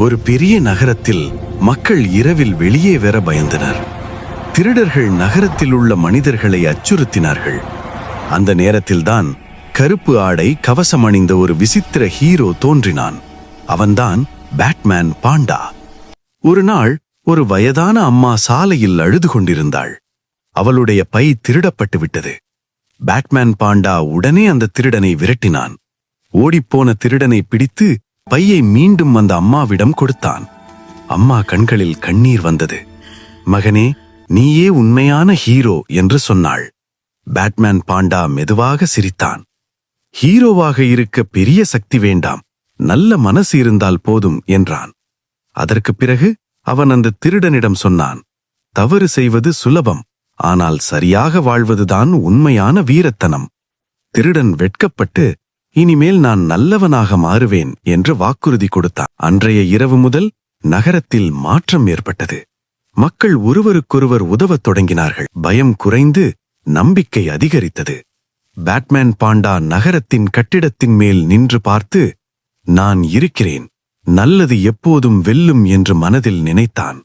ஒரு பெரிய நகரத்தில் மக்கள் இரவில் வெளியே வர பயந்தனர். திருடர்கள் நகரத்தில் உள்ள மனிதர்களை அச்சுறுத்தினார்கள். அந்த நேரத்தில்தான் கருப்பு ஆடை கவசம் அணிந்த ஒரு விசித்திர ஹீரோ தோன்றினான். அவன்தான் பேட்மேன் பாண்டா. ஒரு நாள் ஒரு வயதான அம்மா சாலையில் அழுது கொண்டிருந்தாள். அவளுடைய பை திருடப்பட்டு விட்டது. பேட்மேன் பாண்டா உடனே அந்த திருடனை விரட்டினான். ஓடிப்போன திருடனை பிடித்து பையை மீண்டும் அந்த அம்மாவிடம் கொடுத்தான். அம்மா கண்களில் கண்ணீர் வந்தது. மகனே, நீயே உண்மையான ஹீரோ என்று சொன்னாள். பேட்மேன் பாண்டா மெதுவாக சிரித்தான். ஹீரோவாக இருக்க பெரிய சக்தி வேண்டாம், நல்ல மனசு இருந்தால் போதும் என்றான். அதற்கு பிறகு அவன் அந்த திருடனிடம் சொன்னான், தவறு செய்வது சுலபம், ஆனால் சரியாக வாழ்வதுதான் உண்மையான வீரத்தனம். திருடன் வெட்கப்பட்டு, இனிமேல் நான் நல்லவனாக மாறுவேன் என்று வாக்குறுதி கொடுத்தான். அன்றைய இரவு முதல் நகரத்தில் மாற்றம் ஏற்பட்டது. மக்கள் ஒருவருக்கொருவர் உதவத் தொடங்கினார்கள். பயம் குறைந்து நம்பிக்கை அதிகரித்தது. பேட்மேன் பாண்டா நகரத்தின் கட்டிடத்தின் மேல் நின்று பார்த்து, நான் இருக்கிறேன், நல்லது எப்போதும் வெல்லும் என்று மனதில் நினைத்தான்.